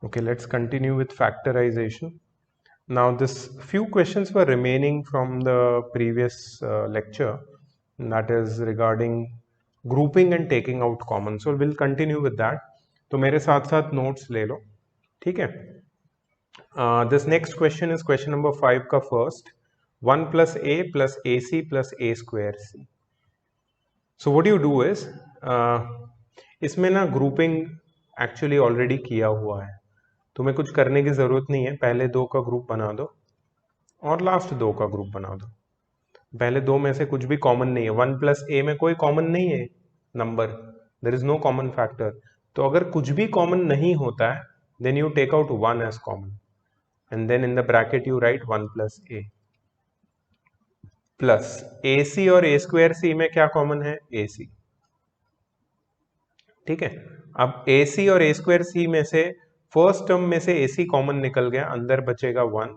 Okay, let's continue with factorization. Now, this few questions were remaining from the previous lecture, and that is regarding grouping and taking out common. So we'll continue with that. तो मेरे साथ साथ notes ले लो, ठीक है? This next question is question number 5 का first. 1 plus a plus ac plus a square c. So what you do is, इसमें ना grouping actually already किया हुआ है. तुम्हें कुछ करने की ज़रूरत नहीं है. पहले दो का ग्रुप बना दो और लास्ट दो का ग्रुप बना दो. पहले दो में से कुछ भी कॉमन नहीं है. 1 प्लस ए में कोई कॉमन नहीं है number. There is no common factor. तो अगर कुछ भी कॉमन नहीं होता है then you take out 1 as common and then in the bracket you write 1 plus A plus A C और ए स्क्वायर सी में क्या कॉमन है? ए सी. ठीक है. अब ए सी और ए स्क्वायर सी में से फर्स्ट टर्म में से ए सी कॉमन निकल गया, अंदर बचेगा 1.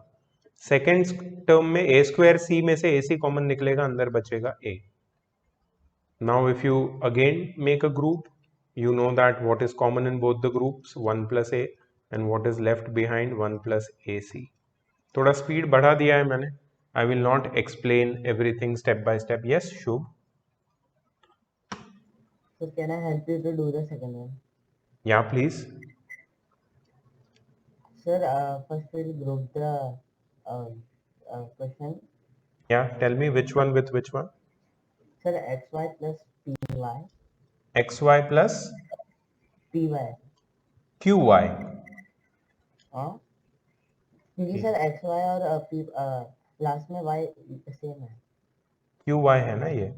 सेकेंड टर्म में ए स्क्वायर सी में से ए सी कॉमन निकलेगा, अंदर बचेगा A. Now if you again make a group, you know that what is common in both the groups 1 plus a and what is left behind 1 plus ac. थोड़ा speed बढ़ा दिया है मैंने. I will not explain everything step by step. Yes, Shubh? So can I help you to do the second one? Yeah, please. Sir, first we'll group the question. Yeah, tell me which one with which one. Sir, xy plus py. xy plus py. qy. हाँ, क्योंकि sir xy और last में y same है. qy है ना ये?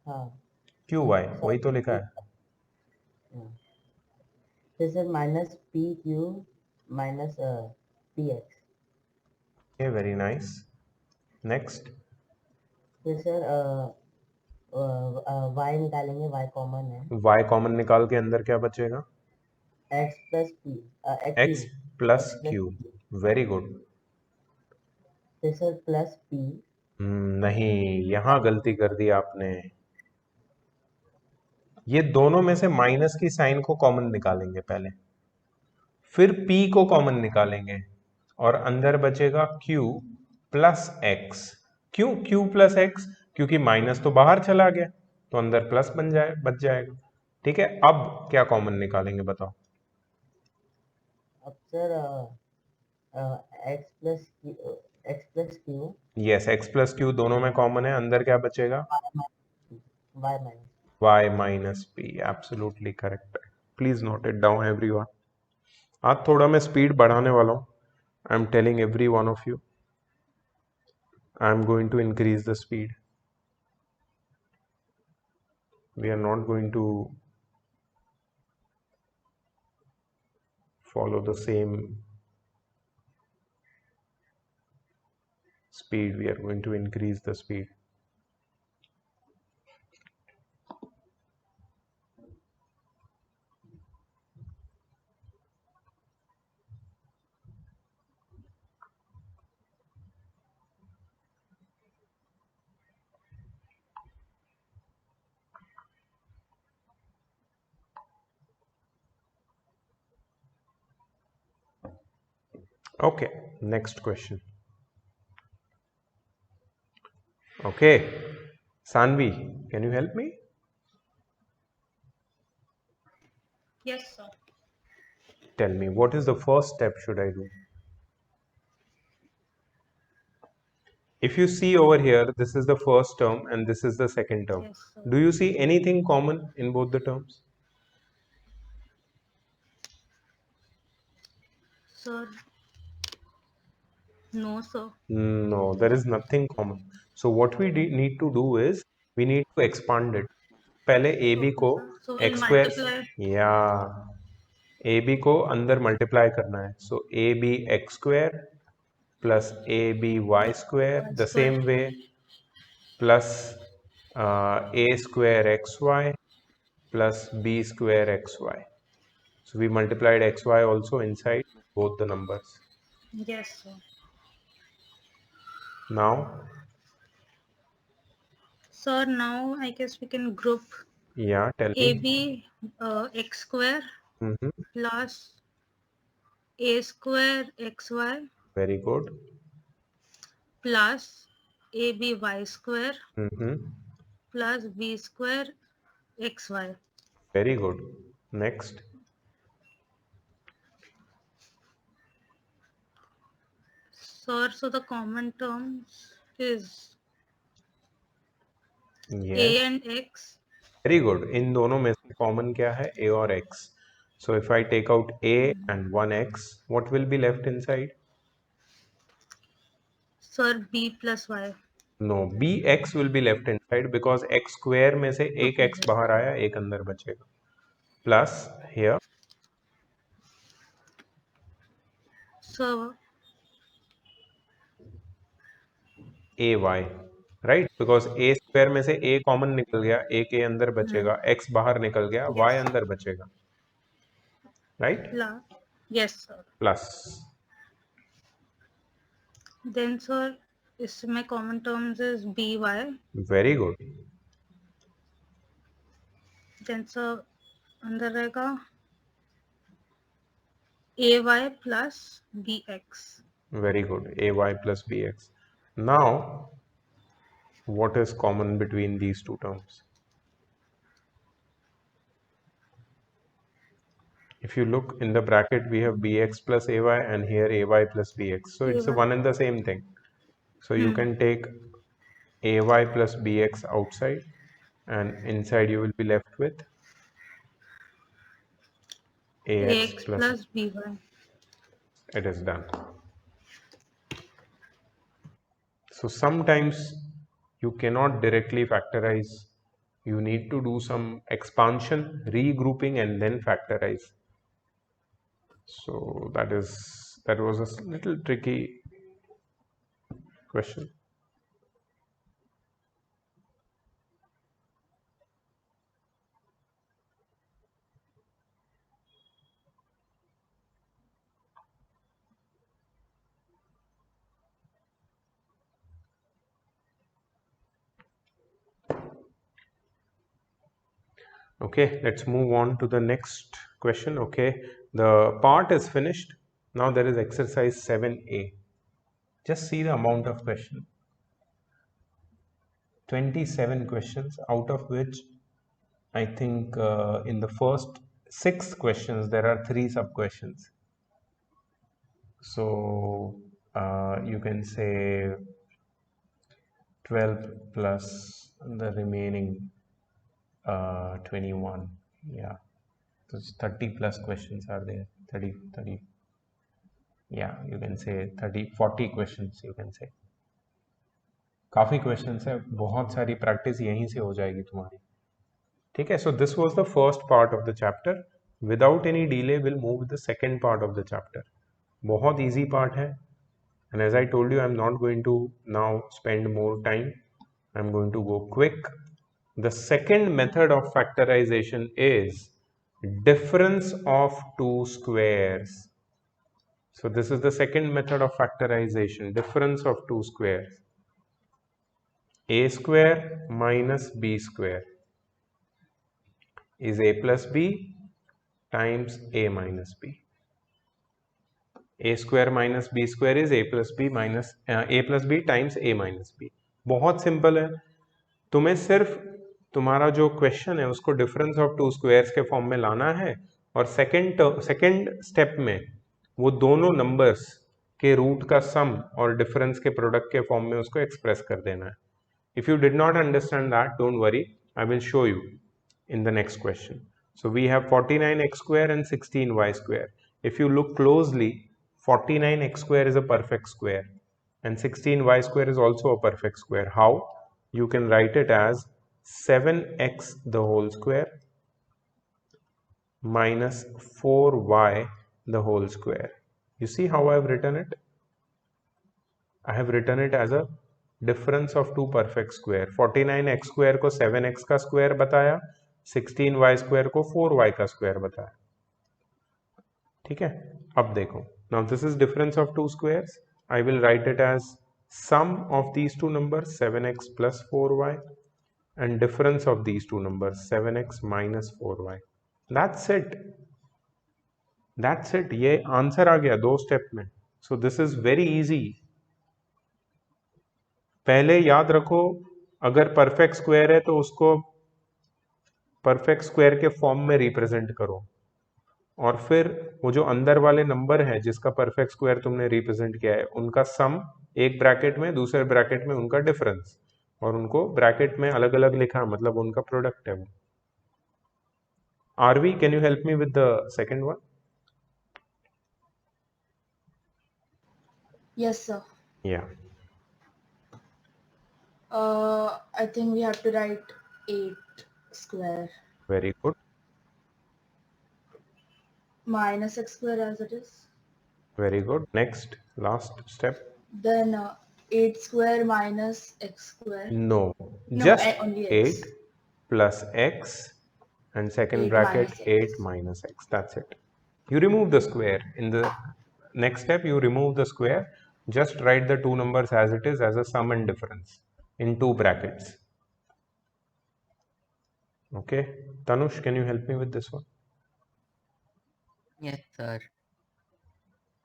हाँ. qy वही तो लिखा है. फिर sir minus P Q minus P x. Okay, very nice. Next. फिर सर y निकालेंगे, y कॉमन है. y कॉमन निकाल के अंदर क्या बचेगा? x plus P x plus q. Very good. फिर सर प्लस पी. नहीं, यहां गलती कर दी आपने. ये दोनों में से माइनस की साइन को कॉमन निकालेंगे पहले, फिर p को कॉमन निकालेंगे और अंदर बचेगा q प्लस एक्स. क्यों q प्लस एक्स? क्योंकि माइनस तो बाहर चला गया तो अंदर प्लस बच जाएगा. ठीक है. अब क्या कॉमन निकालेंगे बताओ? अब sir x plus Q. Yes, x plus Q दोनों में कॉमन है, अंदर क्या बचेगा? y minus. y minus P. Absolutely correct. Please note it down everyone. आज थोड़ा मैं स्पीड बढ़ाने वाला हूँ. I am telling every one of you, I am going to increase the speed. We are not going to follow the same speed. We are going to increase the speed. Okay, next question. Okay, Sanvi, can you help me? Yes, sir. Tell me, what is the first step should I do? If you see over here, this is the first term and this is the second term. Yes, sir. Do you see anything common in both the terms? Sir. No, sir. No, there is nothing common. So what we need to do is we need to expand it. पहले AB Okay, को sir. So we'll x square multiply. या AB को अंदर multiply करना है. So AB x square plus AB y square the Square. same way plus A square xy plus B square xy. So we multiplied xy also inside both the numbers. Yes, sir. Now, Sir, now I guess we can group yeah, tell me. AB x square Mhm. plus a square xy Very good. plus aby square Mm-hmm. plus b square xy. Very good. Next. Sir, so the common terms is Yes. a and x. Very good. इन दोनों में से common क्या है? A और X. So if I take out A and 1x, what will be left inside? Sir, b plus y. No, bx will be left inside because x square में से एक x बाहर आया, एक अंदर बचेगा. Plus here So ay, right? Because a square में से a कॉमन निकल गया, a के अंदर बचेगा, x बाहर निकल गया, y yes. अंदर बचेगा, right? Yes, sir. Plus. Then, sir, इसमें common terms is by. Very good. Then, sir, अंदर रहेगा ay plus bx. Very good. Ay plus bx. Now, what is common between these two terms? If you look in the bracket, we have bx plus ay and here ay plus bx. So it's AY. one and the same thing. So you can take ay plus bx outside and inside you will be left with ax plus by. It is done. So sometimes you cannot directly factorize. You need to do some expansion, regrouping and then factorize. So that was a little tricky question. Okay, let's move on to the next question. Okay, the part is finished. Now there is exercise 7a. Just see the amount of question. 27 questions, out of which I think in the first 6 questions there are 3 sub questions. So you can say 12 plus the remaining 21. Yeah, so 30 plus questions are there. 30. Yeah, you can say 40 questions you can say. काफ़ी questions है, बहुत सारी practice यहीं से हो जाएगी तुम्हारी. ठीक है, so this was the first part of the chapter. Without any delay we'll move the second part of the chapter. बहुत easy part है, and as I told you I'm not going to now spend more time. I'm going to go quick. The second method of factorization is difference of two squares. So this is the second method of factorization, difference of two squares. A square minus b square is a plus b times a minus b. A square minus b square is a plus b minus a plus b times a minus b. बहुत simple है, तुम्हें सिर्फ तुम्हारा जो question है उसको difference of two squares के form में लाना है और सेकंड स्टेप में वो दोनों नंबर्स के रूट का सम और डिफरेंस के प्रोडक्ट के फॉर्म में उसको एक्सप्रेस कर देना है. If you did not understand that, don't worry, I will show you in the next question. So we have 49x square and 16y square. If you look closely, 49x square is a perfect square and 16y square is also a perfect square. How? You can write it as 7x the whole square minus 4y the whole square. You see how I have written it? I have written it as a difference of two perfect square. 49x square को 7x का square बताया, 16y square को 4y का square बताया. ठीक है, अब देखो, now this is difference of two squares. I will write it as sum of these two numbers 7x plus 4y and difference of these two numbers 7x minus 4y. That's it. That's it, ये answer आ गया 2 step में. सो this is very easy. पहले याद रखो, अगर perfect square है तो उसको परफेक्ट स्क्वायर के फॉर्म में रिप्रेजेंट करो, और फिर वो जो अंदर वाले नंबर हैं जिसका परफेक्ट स्क्वायर तुमने रिप्रेजेंट किया है उनका सम एक ब्रैकेट में, दूसरे ब्रैकेट में उनका डिफरेंस, और उनको ब्रैकेट में अलग अलग लिखा, मतलब उनका प्रोडक्ट है वो. Aarvi, can you help me with the second one? Yes, sir. या, I think we have to write 8 square very good, minus x square as it is. Very good. Next, last step. Then 8 square minus x square. No, No, just only 8 x. plus x and second 8 bracket minus x. 8 minus x. That's it. You remove the square. In the next step, you remove the square. Just write the two numbers as it is, as a sum and difference in two brackets. Okay. Tanush, can you help me with this one? Yes, sir.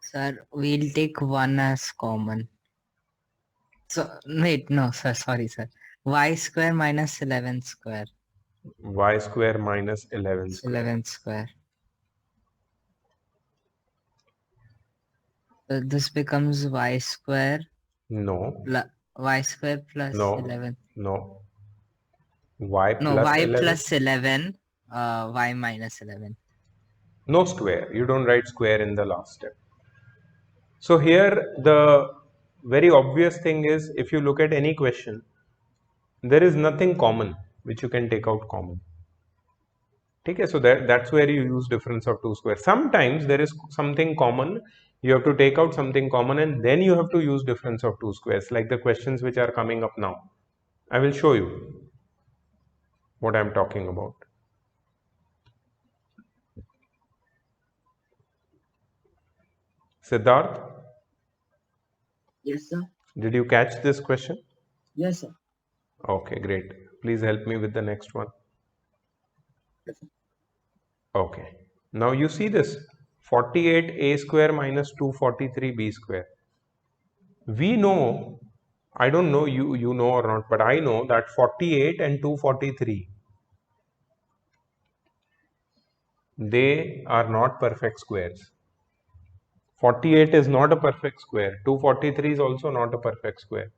Sir, we'll take 1 as common. So, wait, no, sir, sorry, sir. Y square minus 11 square. Y square minus 11 square. 11 square. So this becomes y square No, y square plus no, 11. no. Y No, plus y 11. plus 11, y minus 11. No square. You don't write square in the last step. So here the very obvious thing is, if you look at any question, there is nothing common which you can take out common. Okay, so that's where you use difference of two squares. Sometimes there is something common, you have to take out something common and then you have to use difference of two squares, like the questions which are coming up now. I will show you what I am talking about. Siddharth, Yes, sir. did you catch this question? Yes, sir. Okay, great. Please help me with the next one. Okay. Now you see this 48a square minus 243b square. We know, I don't know you know or not, but I know that 48 and 243, they are not perfect squares. 48 is not a perfect square. 243 is also not a perfect square.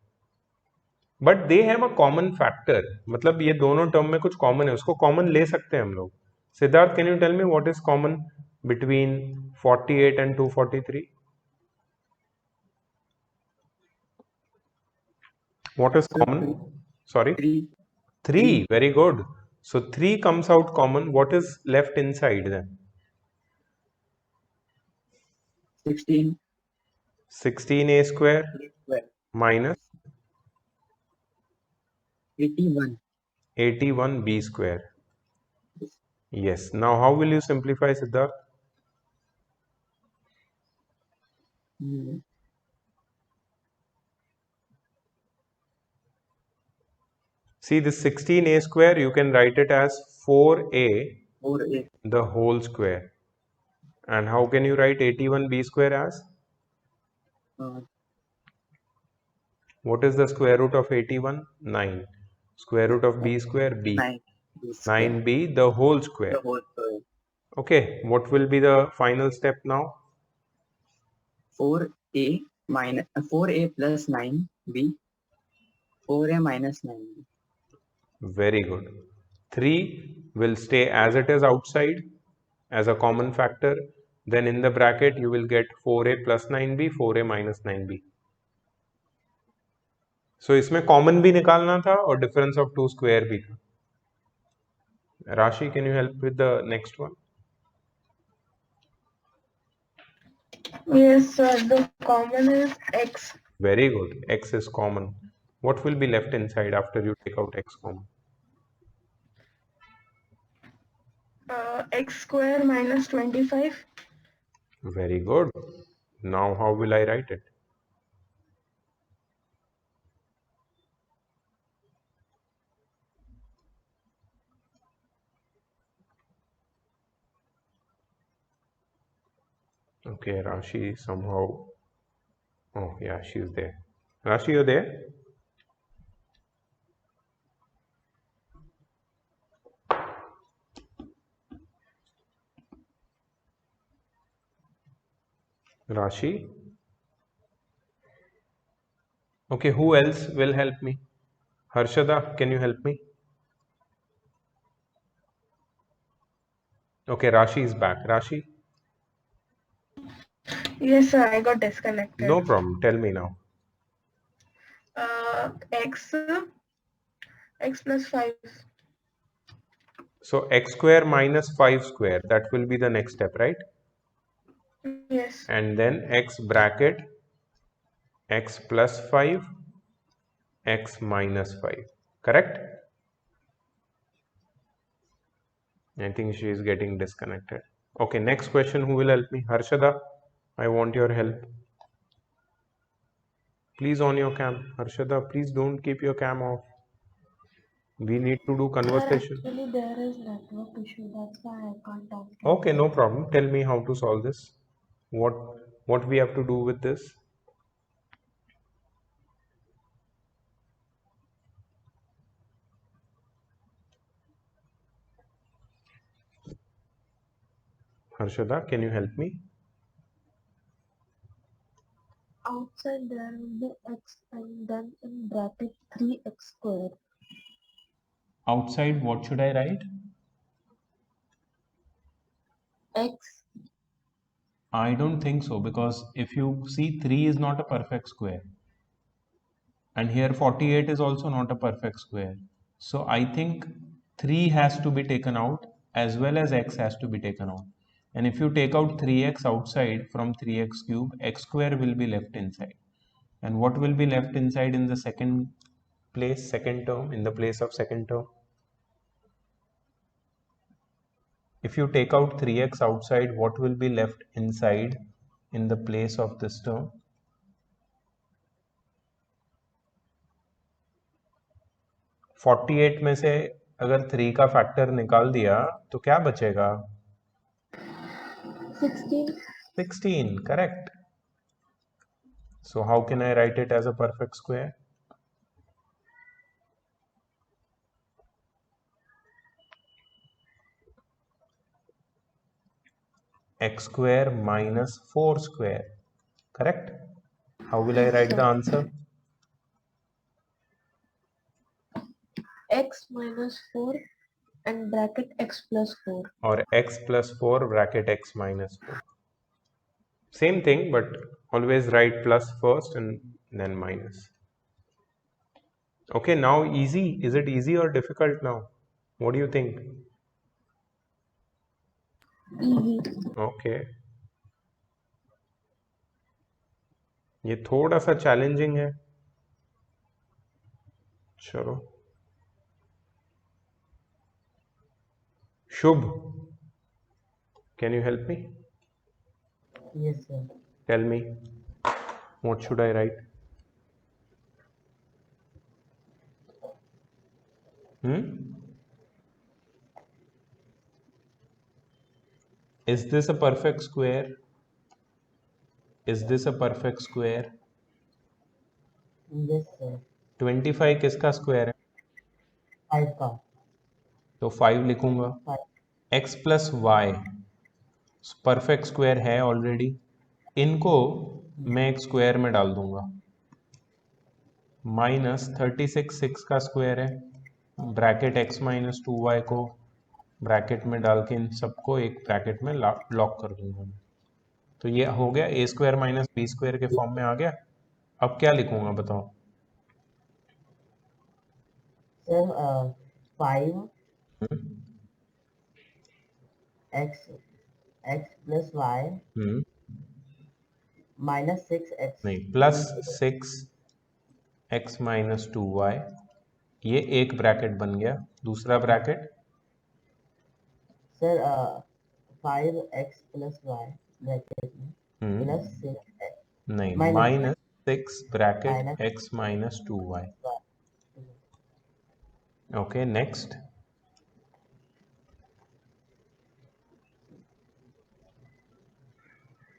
But they have a common factor. मतलब ये दोनों term में कुछ common है, उसको common ले सकते हैं हम लोग. Siddharth, can you tell me what is common between 48 and 243? What is common? Sorry? 3. 3. Very good. So 3 comes out common. What is left inside then? 16. 16a square minus 81. 81b square. Yes. Now how will you simplify, Siddharth? See this 16a square, you can write it as 4a 4a. the whole square. And how can you write 81b square as? What is the square root of 81? 9. Square root of b square, b. 9. 9b the whole square. The whole square. Okay, what will be the final step now? 4a minus 4a plus 9b. 4a minus 9b. Very good. 3 will stay as it is outside as a common factor. Then in the bracket you will get 4a plus 9b, 4a minus 9b. So इसमें common भी निकालना था और difference of two square भी था. Rashi, can you help with the next one? Yes, sir. The common is x. Very good. X is common. What will be left inside after you take out x common? X square minus 25. Very good. Now how will I write it? Okay, Rashi somehow. Oh, yeah, she's there. Rashi, you're there? Rashi? Okay, who else will help me? Harshada, can you help me? Okay, Rashi is back. Rashi? Yes, sir, I got disconnected. No problem. Tell me now. X plus 5. So x square minus 5 square, that will be the next step, right? Yes. And then x bracket x plus 5, x minus 5. Correct? I think she is getting disconnected. Okay, next question. Who will help me? Harshada, I want your help. Please on your cam. Harshada, please don't keep your cam off. We need to do Sir, conversation. actually there is network issue. That's why I can't talk. Okay, no problem. Tell me how to solve this. What we have to do with this? Harshada, can you help me? Outside there will be x and then in bracket 3x squared. Outside, what should I write? X. I don't think so, because if you see 3 is not a perfect square, and here 48 is also not a perfect square. So I think 3 has to be taken out as well as x has to be taken out. And if you take out 3x outside from 3x cube, x square will be left inside. And what will be left inside in the second place, second term, in the place of second term? If you take out 3x outside, what will be left inside in the place of this term? 48 में से अगर 3 का factor निकाल दिया तो क्या बचेगा? 16. 16, correct. So how can I write it as a perfect square? X square minus 4 square, correct? How will I write the answer? X minus 4 and bracket x plus 4. Or x plus 4 bracket x minus 4. Same thing, but always write plus first and then minus. Okay, now easy. Is it easy or difficult now? What do you think? Easy. Okay. ये थोड़ा सा challenging है. चलो. Shubh, can you help me? Yes, sir. Tell me, what should I write? Is this a perfect square? Is this a perfect square? Yes, sir. 25 किसका square है? 5 का. तो 5 लिखूंगा. 5. x plus y perfect square है already. इनको मैं एक square में डाल दूंगा. माइनस 36 6 का स्क्वायर है. ब्रैकेट x माइनस 2y को ब्रैकेट में डाल के इन सबको एक ब्रैकेट में लॉक कर दूंगा. तो ये हो गया ए स्क्वायर माइनस बी स्क्वायर के फॉर्म में आ गया. अब क्या लिखूंगा बताओ? Sir, 5 x plus y minus 6x. नहीं, प्लस 6 x माइनस 2y. ये एक ब्रैकेट बन गया. दूसरा bracket Sir, 5x plus y bracket में plus 6x. नहीं, Minus minus 6 bracket minus x minus 2y. y. Okay, next.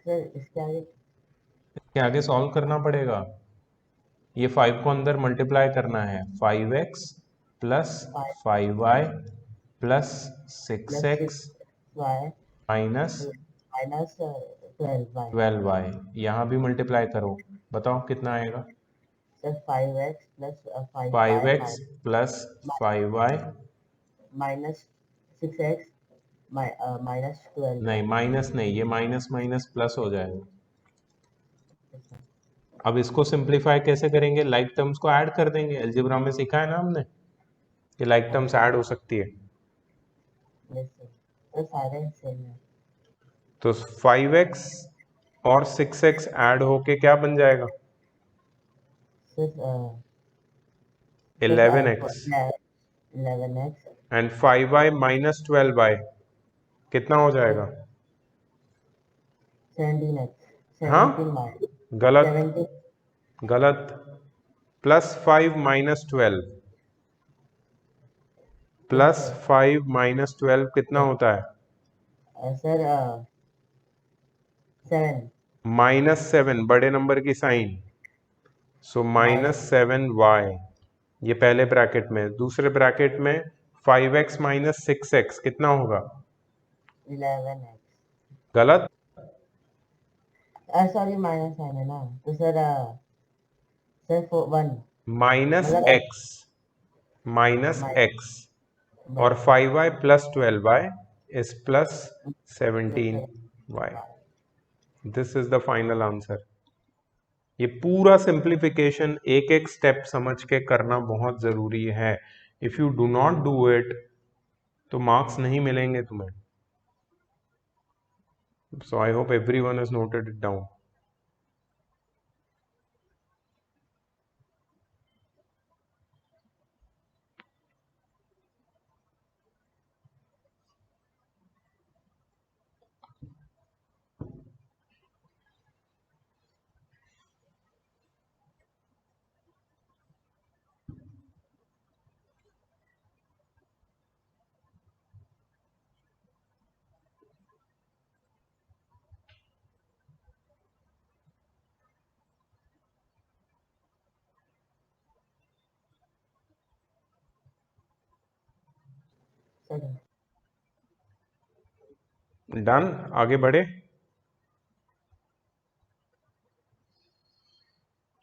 Sir इसके आगे इसके आगे सॉल्व करना पड़ेगा। ये 5 को अंदर मल्टीप्लाई करना है, 5x plus 5y plus 6x y minus minus 12y 12y, यहाँ भी मल्टीप्लाई करो, बताओ कितना आएगा। Sir 5x plus 5x plus 5y minus 6x minus 12 नहीं, माइनस नहीं, ये माइनस माइनस प्लस हो जाएगा। अब इसको सिंप्लीफाई कैसे करेंगे, लाइक टर्म्स को ऐड कर देंगे। अलजेब्रा में सीखा है ना हमने कि लाइक टर्म्स ऐड हो सकती है। सर सारे सेम है। तो 5x और 6x ऐड होके क्या बन जाएगा, sir 11x 11x and 5y minus 12y कितना हो जाएगा। 17x हाँ 17y गलत 17 गलत, प्लस 5 माइनस 12 प्लस 5 माइनस 12 कितना होता है, सर 7 माइनस 7, बड़े नंबर की साइन, सो माइनस 7y, ये पहले ब्रैकेट में। दूसरे ब्रैकेट में 5x माइनस 6x कितना होगा, 11x गलत, सॉरी माइनस साइन है ना, तो सर 1 माइनस मतलब माइनस x और 5y plus 12y is plus 17y। This is the final answer. ये पूरा सिंप्लीफिकेशन एक एक स्टेप समझ के करना बहुत जरूरी है। If you do not do it तो मार्क्स नहीं मिलेंगे तुम्हें। So I hope everyone has noted it down. Done, आगे बढ़े।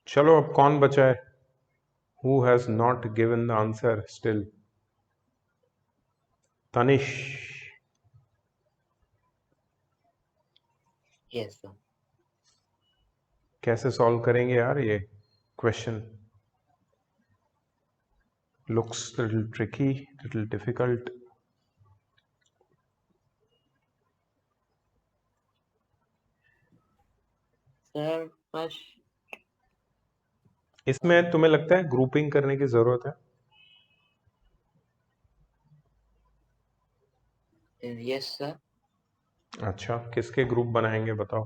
चलो अब कौन बचा है, who has not given the answer still. Tanish, yes sir. कैसे सॉल्व करेंगे यार ये question, looks little tricky, little difficult. Sir बस इसमें तुम्हें लगता है ग्रुपिंग करने की जरूरत है? Yes sir. अच्छा, किसके ग्रुप बनाएंगे बताओ।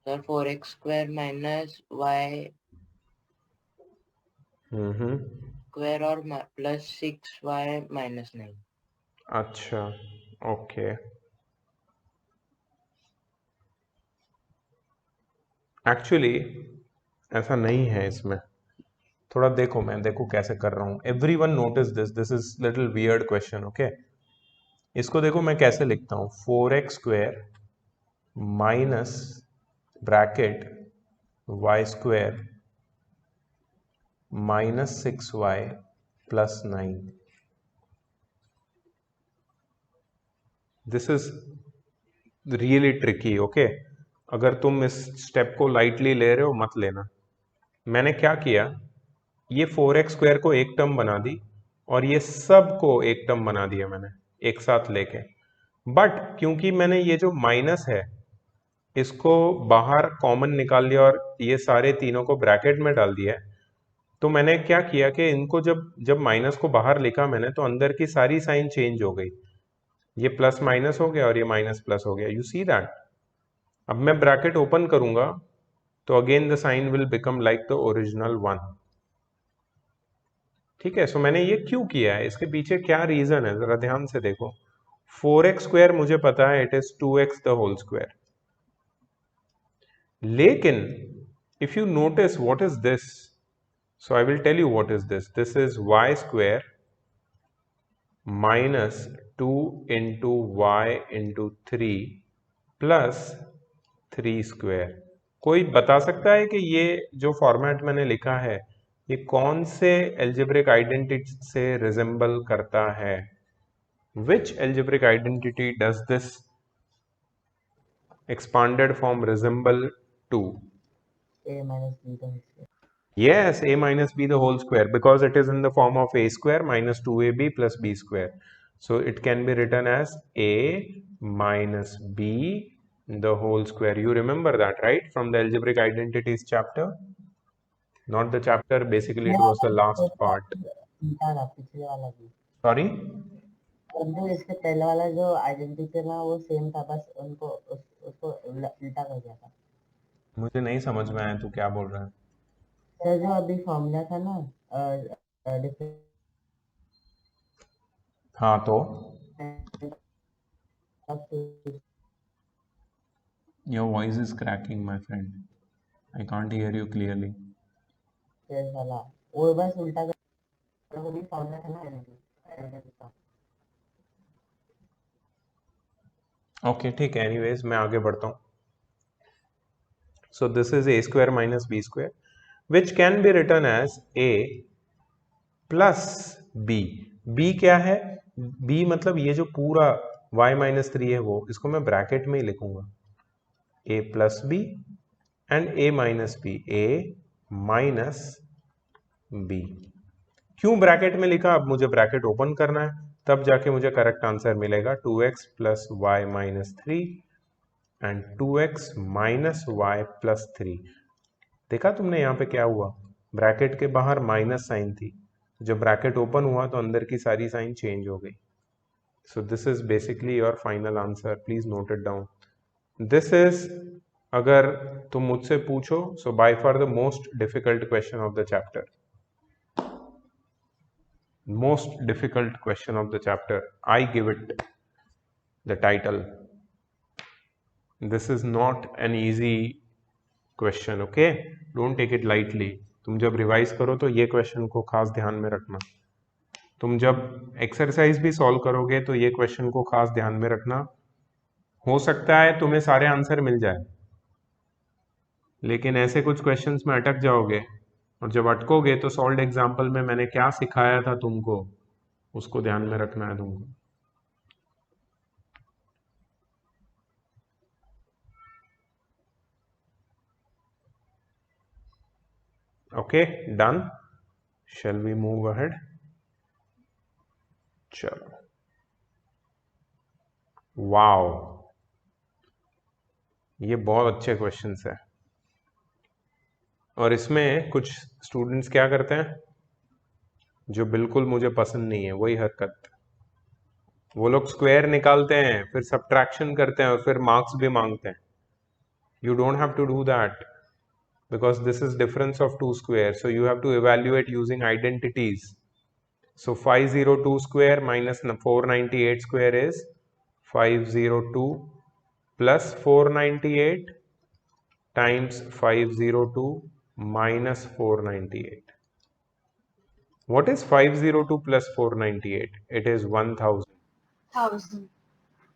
Sir 4x square minus y square और प्लस 6y माइनस 9। अच्छा ओके। एक्चुअली ऐसा नहीं है इसमें, थोड़ा देखो, मैं देखो कैसे कर रहा हूँ। Every one notice this, this is little weird question, okay. इसको देखो मैं कैसे लिखता हूँ, 4x square minus bracket y square minus 6y plus 9। This is really tricky, okay. अगर तुम इस स्टेप को लाइटली ले रहे हो मत लेना। मैंने क्या किया, ये 4x स्क्वायर को एक टर्म बना दी और ये सब को एक टर्म बना दिया मैंने एक साथ लेके। बट क्योंकि मैंने ये जो माइनस है इसको बाहर कॉमन निकाल लिया और ये सारे तीनों को ब्रैकेट में डाल दिया है, तो मैंने क्या किया कि इनको जब माइनस को बाहर लिखा मैंने, तो अंदर की सारी साइन चेंज हो गई। ये प्लस माइनस हो गया और ये माइनस प्लस हो गया, यू सी दैट। अब मैं ब्रैकेट ओपन करूंगा तो again the sign will become like the original one. ठीक है, सो मैंने ये क्यों किया है, इसके पीछे क्या रीजन है जरा ध्यान से देखो। 4x स्क्वायर मुझे पता है it is 2x the whole square, लेकिन if you notice what is this, so I will tell you what is this. This is y square minus 2 into y into 3 plus 3 square. कोई बता सकता है कि ये जो फॉर्मेट मैंने लिखा है ये कौन से एल्जेब्रिक आइडेंटिटी से रिजेंबल करता है? Which algebraic identity does this expanded form resemble to? A minus B the whole square. Yes, a minus b the whole square, because it is in the form of a square minus 2ab plus b square. So it can be written as a minus b the whole square. You remember that, right? From the algebraic identities chapter? Not the chapter, basically it was the last part. उल्टा था पिछले वाला भी, Sorry? और जो इसके पहले वाला जो आइडेंटिटी था वो सेम था, बस उनको उसको उल्टा कर दिया था। मुझे नहीं समझ में आया तू क्या बोल रहा है। सर जो अभी फॉर्मूला था ना डिफरेंट, हाँ तो your voice is cracking, my friend. I can't hear you clearly. वाला वो बस उल्टा कर, वो भी फॉर्मूला था ना आइडेंटिटी का। ओके ठीक है, एनीवेज मैं आगे बढ़ता हूँ. So this is a square minus b square, which can be written as a plus b. b क्या है? b मतलब ये जो पूरा y minus 3 है वो, इसको मैं ब्रैकेट में ही लिखूंगा. a plus b and a minus b. a minus b. क्यों ब्रैकेट में लिखा? अब मुझे ब्रैकेट ओपन करना है, तब जाके मुझे करेक्ट आंसर मिलेगा. 2x plus y minus 3 and 2x minus y plus 3. देखा तुमने यहाँ पे क्या हुआ? ब्रैकेट के बाहर माइनस साइन थी, जब ब्रैकेट ओपन हुआ तो अंदर की सारी साइन चेंज हो गई. So this is basically your final answer. Please note it down. This is, अगर तुम मुझसे पूछो, so by far the most difficult question of the chapter. Most difficult question of the chapter. I give it the title. This is not an easy question, okay? Don't take it lightly. तुम जब revise करो तो ये question को खास ध्यान में रखना. तुम जब एक्सरसाइज भी सॉल्व करोगे तो ये क्वेश्चन को खास ध्यान में रखना. हो सकता है तुम्हें सारे आंसर मिल जाए, लेकिन ऐसे कुछ क्वेश्चंस में अटक जाओगे, और जब अटकोगे तो सॉल्व्ड एग्जाम्पल में मैंने क्या सिखाया था तुमको, उसको ध्यान में रखना है तुमको. Okay, done. Shall we move ahead? चलो. वाओ, ये बहुत अच्छे क्वेश्चंस है. और इसमें कुछ स्टूडेंट्स क्या करते हैं जो बिल्कुल मुझे पसंद नहीं है, वही हरकत. वो लोग स्क्वायर निकालते हैं, फिर सब्ट्रैक्शन करते हैं और फिर मार्क्स भी मांगते हैं. You don't have to do that, because this is difference of two squares, so you have to evaluate using identities. So 502 square minus 498 square is 502 plus 498 times 502 minus 498. What is 502 plus 498? It is 1000. 1000.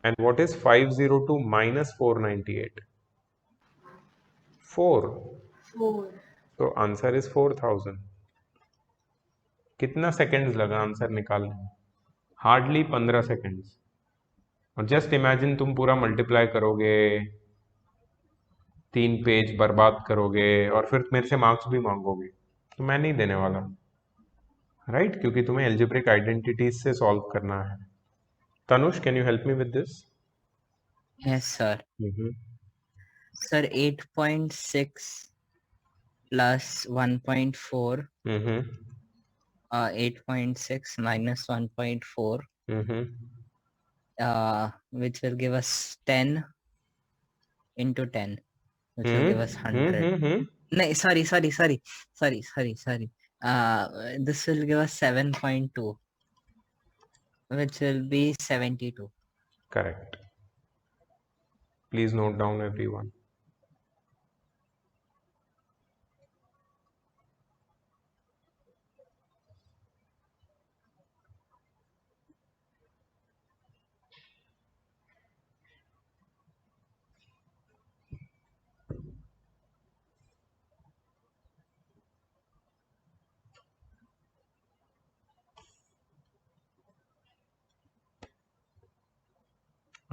And what is 502 minus 498? 4. 4. So answer is 4000. कितना seconds लगा answer निकालने में? Hardly 15 seconds. और just imagine तुम पूरा multiply करोगे, 3 page बर्बाद करोगे और फिर मेरे से मार्क्स भी मांगोगे, तो मैं नहीं देने वाला, राइट? क्योंकि तुम्हें एल्जेब्रिक आइडेंटिटीज से सॉल्व करना है. Tanush, can you help me with this? Yes, sir. Sir, 8.6 plus 1.4, 8.6 minus 1.4, which will give us 10 into 10, which will give us 100. No, sorry. This will give us 7.2, which will be 72. Correct. Please note down everyone.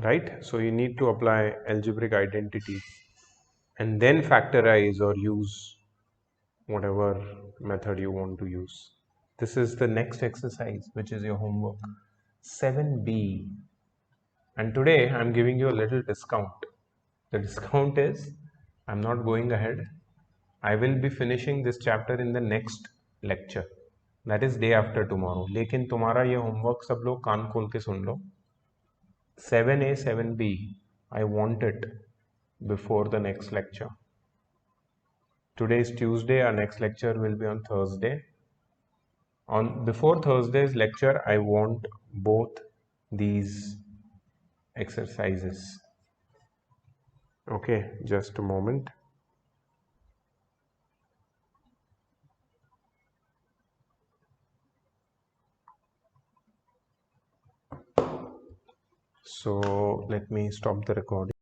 right? So you need to apply algebraic identity and then factorize or use whatever method you want to use. This is the next exercise, which is your homework 7B. And today I'm giving you a little discount. The discount is I'm not going ahead. I will be finishing this chapter in the next lecture, that is day after tomorrow. लेकिन तुम्हारा ये homework सब लोग कान खोल के सुन लो. 7A 7B, I want it before the next lecture. Today is Tuesday, our next lecture will be on Thursday. Before Thursday's lecture, I want both these exercises. Okay, just a moment. So let me stop the recording.